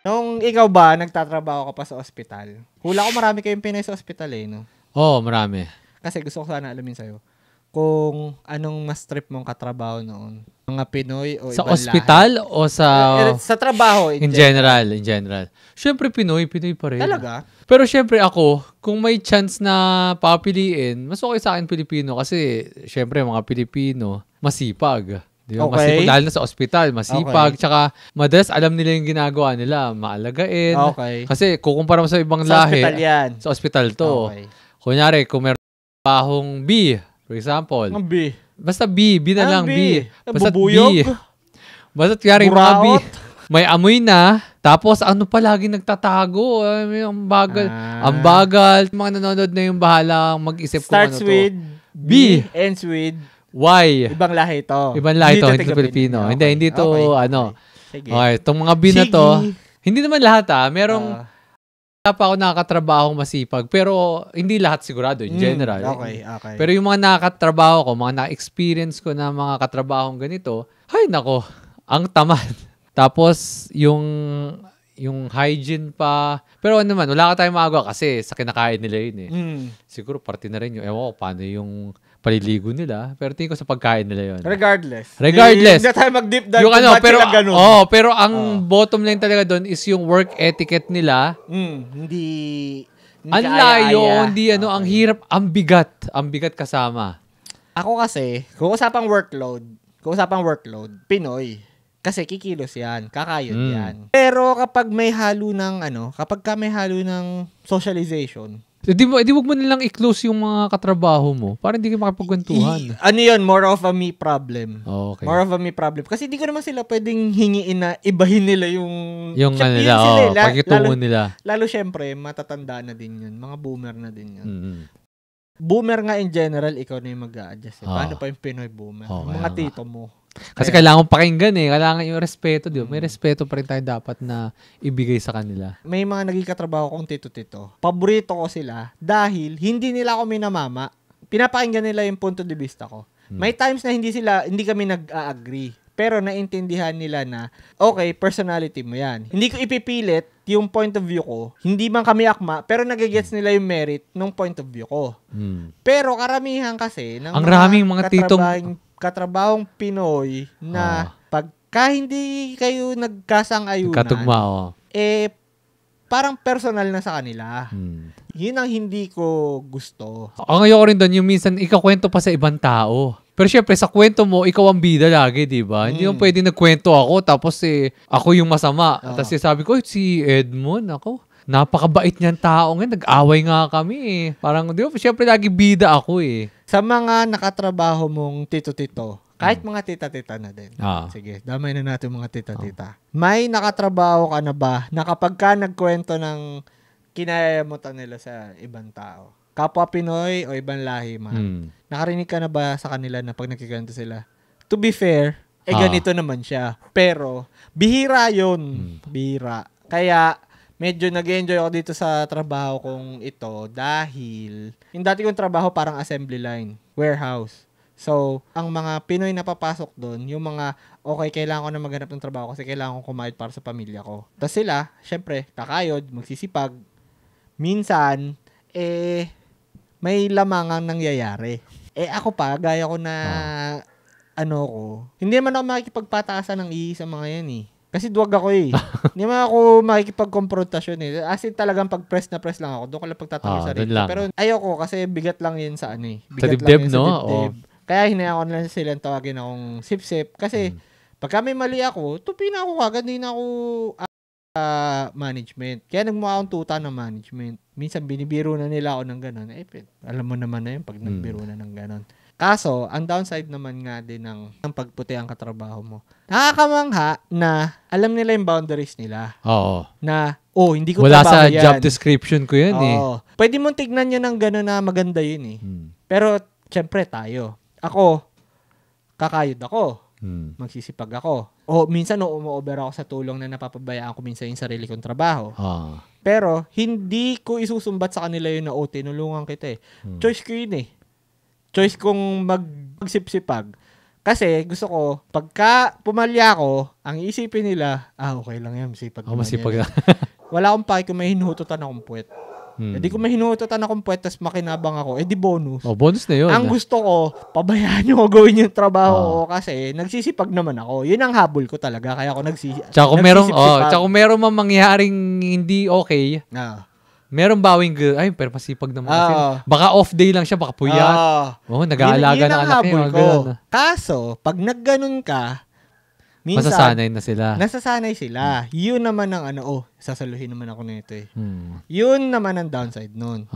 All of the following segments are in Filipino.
Nung ikaw ba, nagtatrabaho ka pa sa ospital? Hula ko marami kayong Pinoy sa ospital no? Oo, marami. Kasi gusto ko sana alamin sa'yo kung anong mas trip mong katrabaho noon. Mga Pinoy o sa ibang ospital lahi? O sa... Sa trabaho in general. Siyempre, Pinoy pa rin. Talaga? Pero siyempre ako, kung may chance na papiliin, mas okay sa akin Pilipino kasi siyempre mga Pilipino, masipag. Di ba? Okay. Masipag, lalo na sa ospital, masipag. Okay. Tsaka, madalas alam nila yung ginagawa nila, maalagain. Okay. Kasi kukumpara mo sa ibang Sa lahi, ospital yan. sa ospital to. Okay. Kunyari, kung meron trabahong B, for example. Ang B. Basta B na lang, B. Basta Bubuyog? B. Basta kaya mga B. Buraot? May amoy na, tapos ano pa lagi nagtatago. Ang bagal. Ang bagal. Mga nanonood na yung bahala mag-isip kung ano to. Starts with B. Ends with Y. ibang lahi to. Ibang lahi to, hindi Pilipino. Okay. Hindi to, Okay. ano. Sige. Okay, itong mga B na to, hindi naman lahat merong pa ako nakakatrabahong masipag, pero hindi lahat sigurado, in general. Okay. Pero yung mga nakakatrabaho ko, mga na-experience ko na mga katrabahong ganito, hay nako, ang tamad. Tapos, yung hygiene pa. Pero ano naman, wala ka tayong magawa kasi sa kinakain nila yun Siguro parte na rin yung, ewan ko, paano yung paliligo nila. Pero tingin ko sa pagkain nila yun. Regardless. Hindi tayo mag-deep dive yung kung ba't sila ganun. Pero ang bottom line talaga doon is yung work etiquette nila. Hindi ang layo, ang hirap, ang bigat kasama. Ako kasi, kung usapang workload, Pinoy. Kasi kikilos yan, kakayod yan. Pero kapag may halo ng socialization, Di wag mo nilang i-close yung mga katrabaho mo para hindi ka makapagkwentuhan. More of a me problem. Okay. More of a me problem. Kasi hindi ko naman sila pwedeng hingiin na ibahin nila yung pagkitungo nila. Lalo syempre, matatanda na din yun. Mga boomer na din yun. Boomer nga in general, ikaw na yung mag-a-adjust. Paano pa yung Pinoy boomer? Mga tito mo. Kasi kailangan mong pakinggan kailangan yung respeto, di ba? May respeto pa rin tayo dapat na ibigay sa kanila. May mga naging katrabaho kong tito-tito. Paborito ko sila dahil hindi nila ako minamama. Pinapakinggan nila yung punto de vista ko. May times na hindi kami nag-a-agree. Pero naintindihan nila na, okay, personality mo yan. Hindi ko ipipilit yung point of view ko. Hindi man kami akma, pero nagigets nila yung merit ng point of view ko. Pero karamihan kasi ng ang raming mga titong katrabahong Pinoy na pagka hindi kayo nagkasang-ayunan, katugma, parang personal na sa kanila. Yun ang hindi ko gusto. Ang ayoko rin doon yung minsan ikakwento pa sa ibang tao. Pero syempre, sa kwento mo, ikaw ang bida lagi, di ba? Hindi yung pwede nagkwento ako, tapos ako yung masama. Tapos sabi ko, si Edmond, napakabait niyan tao ngayon. Nag-away nga kami Parang, di ba? Syempre, lagi bida ako Sa mga nakatrabaho mong tito-tito, kahit mga tita-tita na din. Sige, damay na natin mga tita-tita. May nakatrabaho ka na ba na kapag ka nagkwento ng kinayamutan nila sa ibang tao? Kapwa Pinoy o ibang lahi man. Nakarinig ka na ba sa kanila na pag nagkikwento sila? To be fair, ganito naman siya. Pero, bihira yun. Bihira. Kaya, medyo nag-enjoy ako dito sa trabaho kong ito dahil yung dati kong trabaho parang assembly line, warehouse. So, ang mga Pinoy na papasok doon, yung mga, okay, kailangan ko na maghanap ng trabaho kasi kailangan ko kumayod para sa pamilya ko. Tapos sila, syempre, kakayod, magsisipag. Minsan, may lamangang nangyayari. Ako pa, gaya ko na, hindi naman ako makikipagpataasan ng sa mga yan Kasi duwag ako Hindi naman ako makikipagkonfrontasyon As in talagang pag-press na press lang ako. Doon ko lang pagtatanong sa sarili. Pero ayoko kasi bigat lang yun sa bigat sa dibdib, no? Sa dibdib. Kaya hinayaan ko na lang silang tawagin akong sip-sip. Kasi pagka may mali ako, tupin ako kagad. Hindi na ako management. Kaya nagmukha akong tuta ng management. Minsan binibiro na nila ako ng gano'n. Alam mo naman na yun pag nagbiro na ng gano'n. Kaso, ang downside naman nga din ng pagputi ang katrabaho mo. Nakakamangha na alam nila yung boundaries nila. Oo. Na, hindi ko wala trabaho yan. Wala sa job description ko yun Pwede mong tignan yun ng gano'n na maganda yun Pero, syempre tayo. Ako, kakayod ako. Magsisipag ako. Minsan umu-over ako sa tulong na napapabayaan ko minsan yung sarili kong trabaho. Pero, hindi ko isusumbat sa kanila yun na, tinulungan kita Choice ko yun Choice kong magsipsipag. Kasi gusto ko, pagka pumalya ako, ang isipin nila, okay lang yan, masipag naman masipag yan. Wala akong pake kung may hinuhututan akong puwet. Di ko may hinuhututan akong puwet, tas makinabang ako, di bonus. Bonus na yun. Ang gusto ko, pabayaan nyo ko gawin yung trabaho ko kasi nagsisipag naman ako. Yun ang habol ko talaga, kaya ako Tsaka kung meron mang mangyaring hindi okay, meron bawing pero masipag naman kasi. Baka off day lang siya, baka puyat. Nag-aalaga ng anak niya. Kaso, pag nagganon ka, minsan, nasasanay sila. Yun naman ang sasaluhin naman ako nito eh. Yun naman ang downside nun.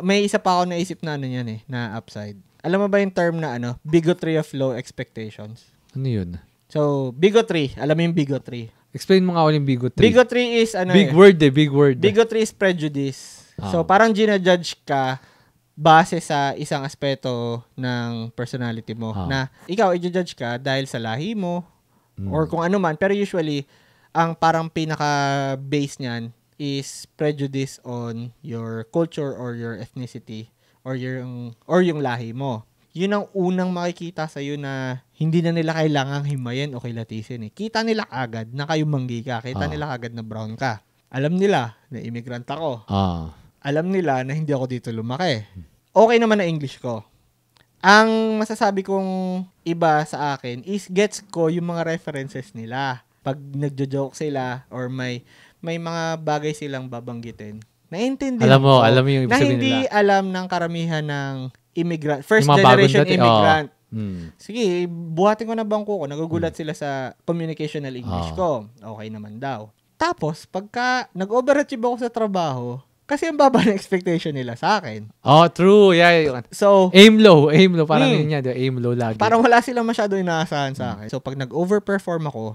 May isa pa ako naisip na na upside. Alam mo ba yung term na bigotry of low expectations? Ano yun? So, bigotry. Alam mo yung bigotry? Explain mo nga ulit yung bigotry. Bigotry is big word. Bigotry is prejudice. So, parang ginajudge ka base sa isang aspeto ng personality mo na ikaw i-judge ka dahil sa lahi mo or kung ano man. Pero usually, ang parang pinaka-base niyan is prejudice on your culture or your ethnicity or yung lahi mo. Yun ang unang makikita sa'yo na hindi na nila kailangang himayin o kilatisin. Kita nila agad na kayo manggi ka. Kita nila agad na brown ka. Alam nila na immigrant ako. Alam nila na hindi ako dito lumaki. Okay naman na English ko. Ang masasabi kong iba sa akin is gets ko yung mga references nila. Pag nagjo-joke sila or may mga bagay silang babanggitin. Naiintindihan ko. Alam mo yung ibig sabihin nila. Na hindi alam ng karamihan ng immigrant, first generation immigrant. Sige, buhatin ko na bangko ko. Nagugulat sila sa communicational English ko. Okay naman daw. Tapos, pagka nag-overachieve ako sa trabaho, kasi ang baba ng expectation nila sa akin. True. Yeah. So, aim low. Parang yun niya. Aim low lagi. Parang wala sila masyado inaasahan sa akin. So, pag nag-overperform ako,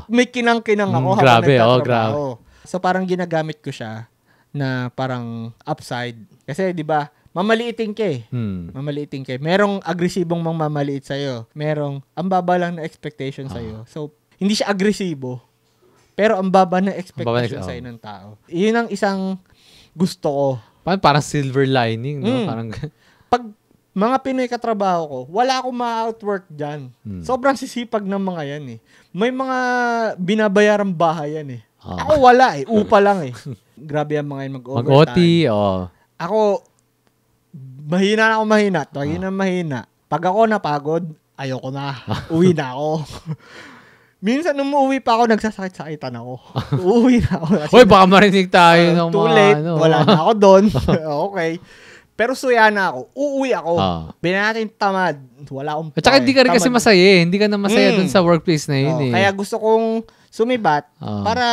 may kinang-kinang ako habang nagtatrabaho. So, parang ginagamit ko siya na parang upside. Kasi, di ba, mamaliitin ka eh. Mamaliitin ka. Merong agresibong mamaliit sa'yo. Merong ang baba lang na expectation sa'yo. So, hindi siya agresibo. Pero ang baba na expectation sa'yo ng tao. Yun ang isang gusto ko. Parang silver lining, no? Parang pag mga Pinoy katrabaho ko, wala akong ma-outwork dyan. Sobrang sisipag ng mga yan eh. May mga binabayarang bahay yan eh. Ako wala eh. Upa lang eh. Grabe ang mga yan mag-overtime. Mag-OT, Ako, mahina na ako mahina. Pag ako napagod, ayoko na. Uwi na ako. Minsan umuwi pa ako, nagsasakit-sakitan ako. Uuwi na ako. Uy, baka marinig tayo ng too late. Wala na ako doon. Okay. Pero suya na ako. Uuwi ako. Binatin tamad. Wala akong at saka hindi ka rin kasi masaya eh. Hindi ka na masaya doon sa workplace na yun eh. Kaya gusto kong sumibat para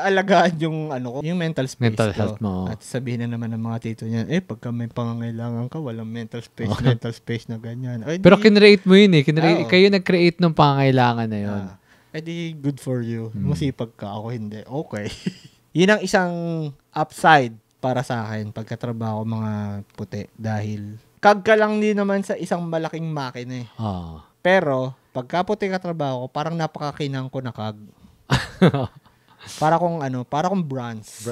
alagaan yung yung mental space mental ko. Health mo. At sabihin na naman ng mga tito niya, pagka may pangangailangan ka, walang mental space na ganyan. Pero kinreate mo yun eh. Kayo nag-create ng pangangailangan na yun. Di good for you. Masipag ka, ako hindi. Okay. Yun ang isang upside para sa akin pagkatrabaho mga puti. Dahil kag ka lang din naman sa isang malaking makina eh. Pero pagka puti katrabaho ko, parang napakakinang ko na kag. Para kung bronze.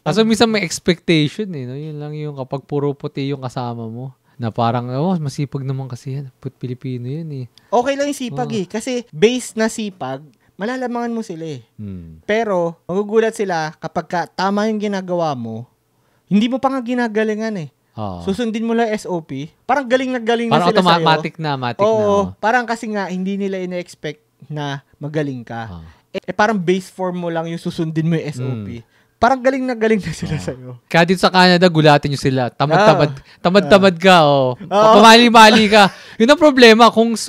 Kaso minsan may expectation eh. No? Yun lang yung kapag puro puti yung kasama mo. Na parang, masipag naman kasi yan. Pilipino yan eh. Okay lang yung sipag eh. Kasi base na sipag, malalamangan mo sila eh. Pero, magugulat sila kapag tama yung ginagawa mo, hindi mo pa nga ginagalingan eh. Susundin mo lang SOP. Parang galing na sila sa'yo. Parang automatic na. Parang kasi nga, hindi nila ina-expect na magaling ka. Parang base form mo lang yung susundin mo yung SOP. Parang galing na sila sa'yo. Kaya dito sa Canada, gulatin nyo sila. Tamad-tamad ka. Pamali-mali ka. Yun ang problema. Kung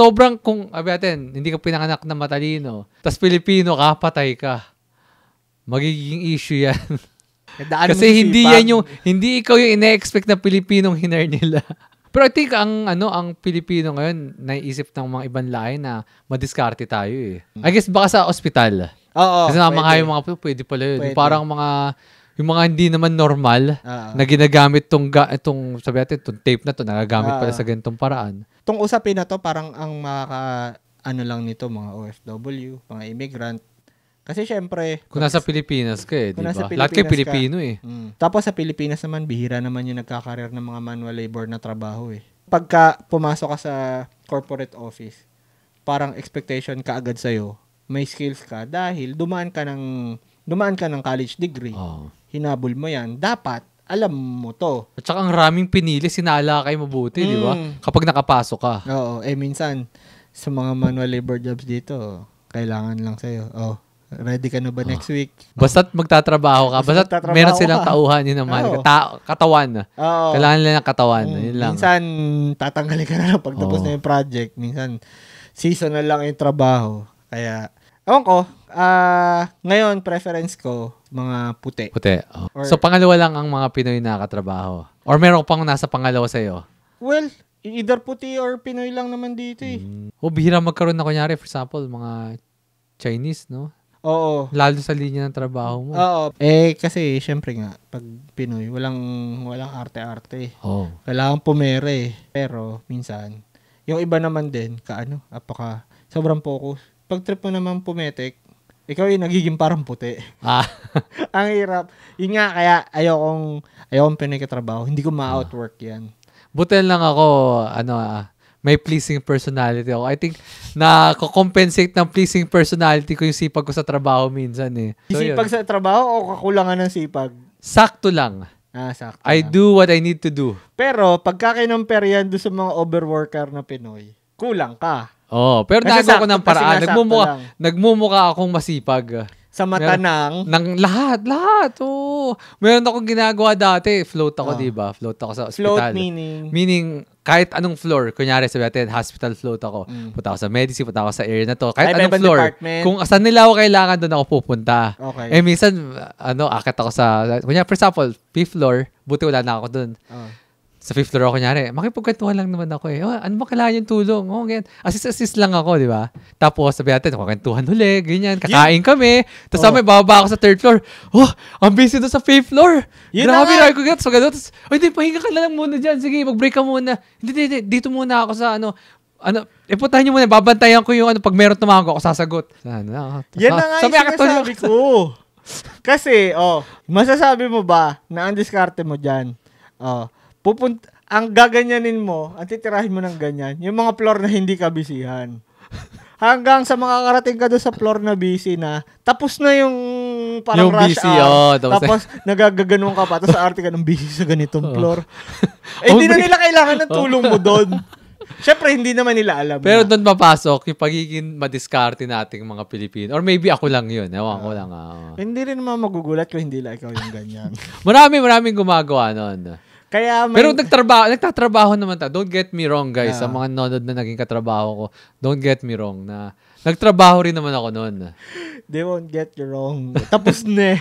hindi ka pinanganak na matalino, tas Pilipino ka, patay ka. Magiging issue yan. Kasi hindi ikaw yung ina-expect na Pilipinong hinar nila. Pero I think ang Pilipino ngayon, naiisip ng mga ibang lahi na madiskarte tayo eh. I guess baka sa ospital. Oo. Kasi yung mga pwede pala yun. Pwede. Parang yung mga hindi naman normal na ginagamit itong tape na to, nagagamit pala sa ganitong paraan. Itong usapin na to, parang ang lang nito, mga OFW, mga immigrant. Kasi syempre, kung nasa Pilipinas ka eh, di ba? Lahat kayo Pilipino eh. Tapos sa Pilipinas naman, bihira naman yung nagkakareer ng mga manual labor na trabaho eh. Pagka pumasok ka sa corporate office, parang expectation ka agad sa'yo, may skills ka dahil dumaan ka ng college degree. Hinabol mo yan. Dapat, alam mo to. At saka ang raming pinili, sinalakay mabuti, di ba? Kapag nakapasok ka. Oo. Minsan, sa mga manual labor jobs dito, kailangan lang sa'yo. Ready ka na ba next week? Basta't magtatrabaho ka. Basta't meron silang tauhan yun naman. Katawan. Kailangan nila ng katawan. Yun lang. Minsan, tatanggalin ka na pagtapos na yung project. Minsan, seasonal lang yung trabaho. Kaya, ewan ko, ngayon, preference ko, mga puti. So, pangalawa lang ang mga Pinoy na katrabaho? Or meron pang nasa pangalawa sa'yo? Well, either puti or Pinoy lang naman dito eh. Bihira magkaroon na kunyari, for example, mga Chinese, no? Oo. Lalo sa linya ng trabaho mo. Oo. Kasi, syempre nga, pag Pinoy, walang arte-arte. Kailangan pumere. Pero, minsan, yung iba naman din, sobrang focus. Pag trip mo naman pumetek, ikaw yung nagiging parang puti. Ang hirap. Yun nga, kaya ayokong Pinoy katrabaho. Hindi ko ma-outwork yan. Buti lang ako, may pleasing personality ako. I think, na-compensate ng pleasing personality ko yung sipag ko sa trabaho minsan eh. So, sipag sa trabaho o kakulangan ng sipag? Sakto lang. Sakto I do what I need to do. Pero, pagka kinumpare yan doon sa mga overworker na Pinoy, kulang ka. Pero nagawa ko ng paraan. Nagmumukha akong masipag. Sa mata ng lahat. Meron akong ginagawa dati. Float ako, diba? Float ako sa ospital. Float meaning? Meaning, kahit anong floor. Kunyari, sabi natin, hospital float ako. Punta ako sa medicine, punta ako sa area na to. Kahit anong floor. Department. Kung saan nila ako kailangan, doon ako pupunta. Okay. Minsan, akit ako sa, kunyari, for example, 5th floor, buti wala na ako doon. Sa 5th floor ako, kunyari, makipagkwentuhan lang naman ako eh. Ano ba kailangan yung tulong? Ganyan. Assist lang ako, di ba? Tapos, sabi natin, makikwentuhan huli, ganyan. Kakain kami. Tapos, may bababa ako sa 3rd floor. Ang busy doon sa 5th floor. Grabe, rin ko gets. So, gano'n. Tapos, hindi, pahinga ka lang muna dyan. Sige, mag-break ka muna. Hindi, dito muna ako sa puntahan nyo muna, babantayan ko yung pag meron tumawag ako, sasagot. Yan na nga yung sinasabi ko. Kasi, masasabi mo ba na ang diskarte mo dyan, ang gaganyanin mo, ang titirahin mo ng ganyan, yung mga floor na hindi ka bisihan. Hanggang sa makakarating ka doon sa floor na busy na, tapos na yung parang yung rush busy, hour. Tapos nagagaganong ka pa, tapos sa arte ka ng busy sa ganitong floor. Hindi na nila kailangan ng tulong mo doon. Siyempre, hindi naman nila alam. Pero doon papasok yung pagiging madiskarte nating mga Pilipino. Or maybe ako lang yun. Ewan ko lang. Hindi rin naman magugulat kung hindi lang ikaw yung ganyan. Maraming gumagawa noon. Pero nagtatrabaho naman ta. Don't get me wrong, guys. Sa mga nanonood na naging katrabaho ko, don't get me wrong na nagtrabaho rin naman ako noon. They won't get you wrong. Tapos na.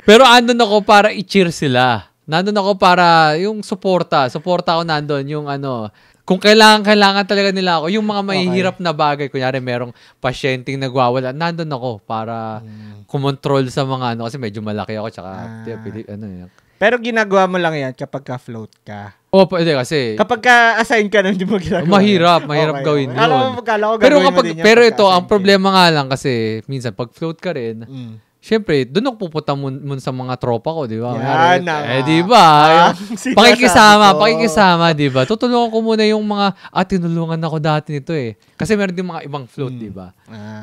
Pero andun ako para i-cheer sila. Nandun ako para yung suporta. Suporta ako nandun. Yung kung kailangan talaga nila ako. Yung mga mahihirap na bagay. Kunyari, merong pasyenteng nagwawala. Nandun ako para kumontrol sa mga kasi medyo malaki ako. Tsaka, Pero ginagawa mo lang yan kapag ka-float ka. Pwede kasi. Kapag ka-assign ka na, hindi mo ginagawa. Mahirap gawin yun. Alam mo, pero ito, ang problema nga lang kasi, minsan, pag float ka rin, syempre, doon ako pupunta mun sa mga tropa ko, di ba? Yan di ba? Pakikisama, di ba? Tutulungan ko muna yung mga, tinulungan ako dati nito eh. Kasi meron din mga ibang float, di ba?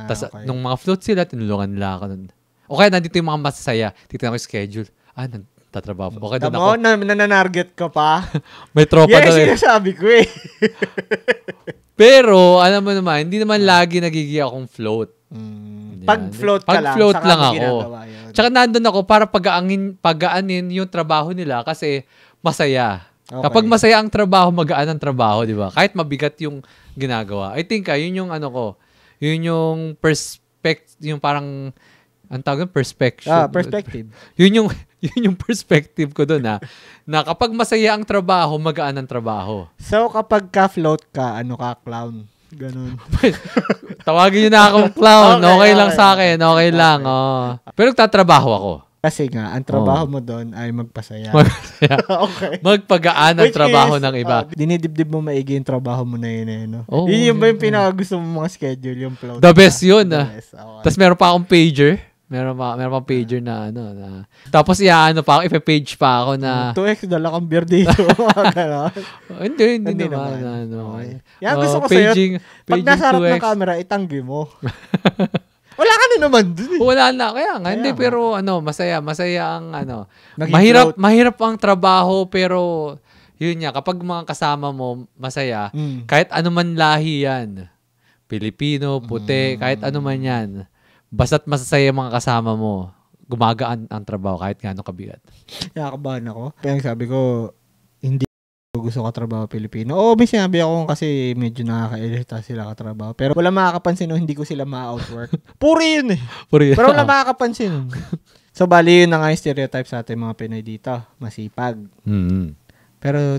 Tapos, nung mga float sila, tinulungan nila ako nun. O kaya, nandito yung mga masasaya. Titignan ko yung schedule. Tatrabaho. Okay, doon ako. Nananarget ka pa? May tropa doon eh. Sinasabi ko eh. Pero, alam mo naman, hindi naman lagi nagiging akong float. Pag-float ka lang. Pag-float lang ako. Tsaka nandun ako para pagaanin yung trabaho nila kasi masaya. Okay. Kapag masaya ang trabaho, magaan ang trabaho, di ba? Kahit mabigat yung ginagawa. I think, yun yung yun yung yung parang, ang tawag yung perspective. Yun yung perspective ko doon na kapag masaya ang trabaho, magaan ang trabaho. So, kapag ka-float ka, clown? Ganun. Tawagin nyo na akong clown. Okay lang sa akin. Okay lang. Pero nagtatrabaho ako. Kasi nga, ang trabaho mo doon ay magpasaya. Okay. Magpagaan ang trabaho ng iba. Dinidibdib mo maigi yung trabaho mo na yun. Yun ba yung pinakagusto mo mga schedule, yung float? The best yun. Tapos meron pa akong pager. Meron pa pager na na. Tapos pa ako, ipe-page pa ako na 2x dala kang beer dito. Hindi naman. Yan gusto ko paging pag nasa harap ng camera, itanggi mo. Wala ka na naman dun. Wala na. Kaya nga. Hindi, pero masaya ang mahirap ang trabaho, pero yun nga, kapag mga kasama mo, masaya, kahit ano man lahi yan, Pilipino, puti, kahit ano man yan, basta't masasaya mga kasama mo, gumagaan ang trabaho kahit gaano kabigat. Nakakabahan ako. Kaya sabi ko, hindi gusto katrabaho Pilipino. Oo, may sinabi ako kasi medyo nakakairita sila katrabaho. Pero wala makakapansin no, hindi ko sila ma-outwork. Puri yun eh. Pero wala makakapansin. So, bali yun na nga yung stereotype sa ating mga Pinoy dito. Masipag. Pero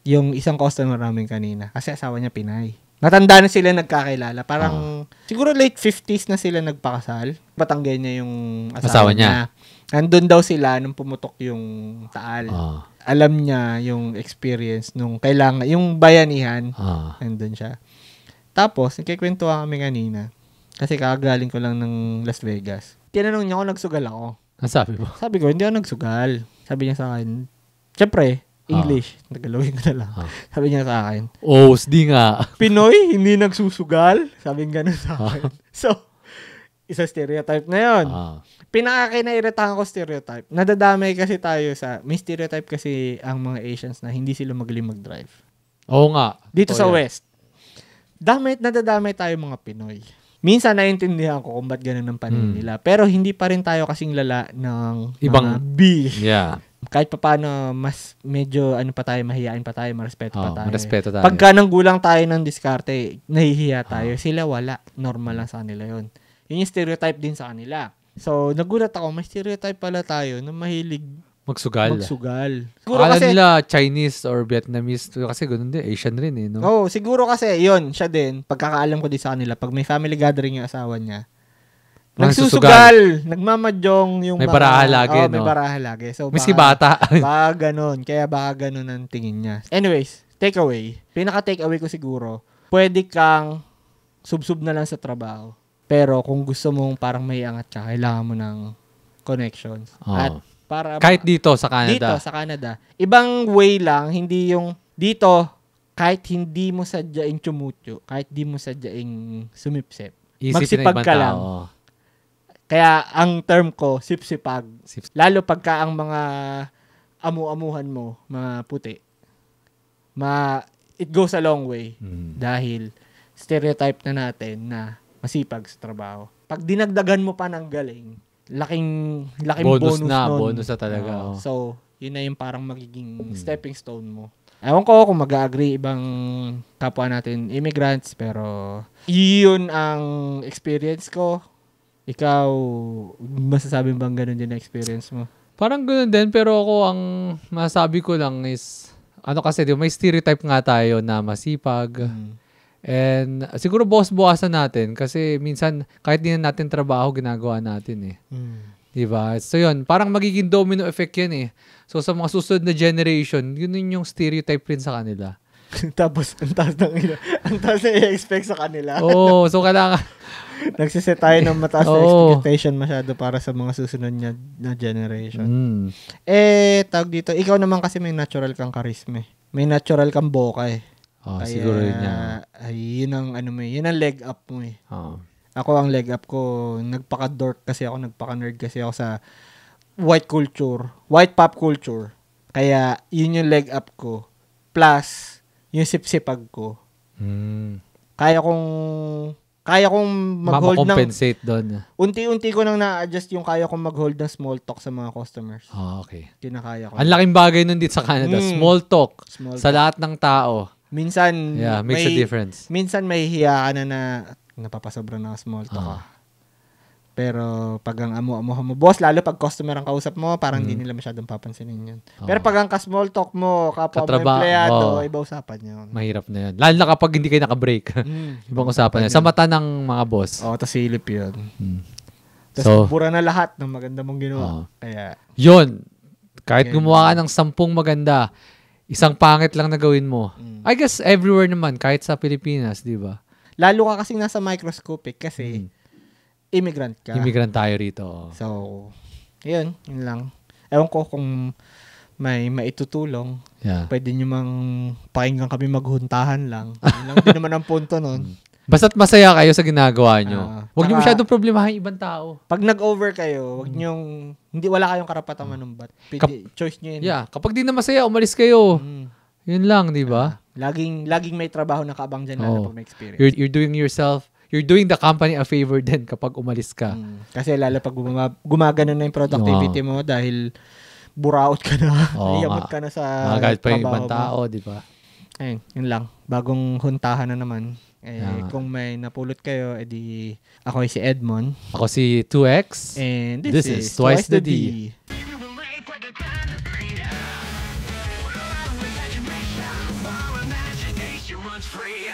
yung isang customer namin kanina, kasi asawa niya Pinay. Matanda na sila nagkakilala. Parang, siguro late 50s na sila nagpakasal. Batanggay niya yung asawa niya. Nandun daw sila nung pumutok yung taal. Alam niya yung experience nung kailangan, yung bayanihan, nandun siya. Tapos, nagkikwentuhan kami kanina. Kasi kakagaling ko lang ng Las Vegas. Tinanong niya kung nagsugal ako. Ang sabi mo? Sabi ko, hindi ako nagsugal. Sabi niya sa akin, syempre, English. Tagalogin ko na lang. Sabi niya sa akin, di nga. Pinoy, hindi nagsusugal. Sabi nga gano'n sa akin. So, isa stereotype na yun. Pinakakinairitahan ko stereotype. Nadadamay kasi tayo may stereotype kasi ang mga Asians na hindi sila magaling mag-drive. Oo nga. Dito sa West. Nadadamay tayo mga Pinoy. Minsan naiintindihan ko kung ba't ganun ang paningin nila. Pero hindi pa rin tayo kasing lala ng ibang B. Yeah. Kahit paano, mas medyo mahihiyain pa tayo, marespeto pa tayo. Marespeto tayo. Pagka nanggulang tayo ng diskarte, nahihiya tayo. Sila wala. Normal lang sa kanila yun. Yun yung stereotype din sa kanila. So, nagulat ako, may stereotype pala tayo na mahilig magsugal. Siguro akala kasi nila Chinese or Vietnamese kasi ganoon din, Asian rin no? Oh, siguro kasi yun, siya din, pagkakaalam ko din sa kanila, pag may family gathering yung asawa niya, nagsusugal, nagmamadyong yung may baraha lagi, may baraha lagi. So, miski bata. Baka ganun. Kaya baka ganun ang tingin niya. Anyways, takeaway. Pinaka-takeaway ko siguro, pwede kang subsub na lang sa trabaho. Pero kung gusto mong parang may angat ka, kailangan mo ng connections. At kahit dito sa Canada. Dito sa Canada. Ibang way lang, hindi yung dito, kahit hindi mo sadyaing tumutyo, kahit di mo sadyaing sumipsip, magsipag ka lang. Kaya ang term ko, sipsipag. Lalo pagka ang mga amu-amuhan mo, mga puti, it goes a long way. Dahil stereotype na natin na masipag sa trabaho. Pag dinagdagan mo pa ng galing, laking bonus na. Bonus na talaga. So, yun na yung parang magiging stepping stone mo. Ewan ko kung mag-agree ibang kapwa natin immigrants, pero yun ang experience ko. Ikaw, masasabi bang ganun din na experience mo? Parang ganun din, pero ako ang masasabi ko lang is, kasi may stereotype nga tayo na masipag. And siguro bawasan natin kasi minsan kahit di na natin trabaho, ginagawa natin Diba? So yun, parang magiging domino effect yan So sa mga susunod na generation, yun yung stereotype rin sa kanila. Tapos, ang taas na i-expect sa kanila. So kailangan nagsiset tayo ng mataas na expectation masyado para sa mga susunod na generation. Tawag dito, ikaw naman kasi may natural kang charisma. May natural kang boka Kaya, siguro yun yun ang yun ang leg up mo Ako ang leg up ko, nagpaka-dork kasi ako, nagpaka-nerd kasi ako sa white pop culture. Kaya yun yung leg up ko. Plus, yung sipsipag ko. Kaya kong mag-hold compensate doon. Unti-unti ko nang na-adjust yung kaya kong mag-hold ng small talk sa mga customers. Okay. Kinakaya ko. Ang laking bagay nun dito sa Canada. Small talk. Sa lahat ng tao. Minsan, makes a difference. Minsan mahihiya ka na napapasobra na small talk Pero pag ang amu-amuhan mo, boss, lalo pag customer ang kausap mo, parang hindi nila masyadong papansinin yun. Pero pag ang ka-small talk mo, kapwa mo empleyado, iba usapan yun. Mahirap na yun. Lalo na kapag hindi kayo naka-break. Ibang usapan yun. Sa mata ng mga boss. Tas silip yun. Tapos bura na lahat ng maganda mong ginawa. Kaya, yun. Kahit gumawa ka ng 10 maganda, isang pangit lang na gawin mo. I guess everywhere naman, kahit sa Pilipinas, di ba? Lalo ka kasing nasa microscopic kasi immigrant ka. Immigrant tayo rito. So, yun lang. Ewan ko kung may maitutulong. Yeah. Pwede nyo mang pakinggan kami maghuntahan lang. Yun lang din naman ang punto nun. Basta't masaya kayo sa ginagawa nyo. Huwag nyo masyadong problemahin ibang tao. Pag nag-over kayo, wag nyong, wala kayong karapatang manumbat. Choice nyo yun. Yeah. Kapag di na masaya, umalis kayo. Yun lang, di ba? Laging may trabaho na kaabang dyan lalo pag may experience. You're doing the company a favor din kapag umalis ka. Kasi lalo pag gumagana na yung productivity mo dahil buraot ka na, iyamot ka na sa kahit pa yung trabaho ibang tao, di ba? Ayun, yun lang. Bagong huntahan na naman. Kung may napulot kayo, edi ako si Edmond. Ako si 2X. And this is Twice the D. Free.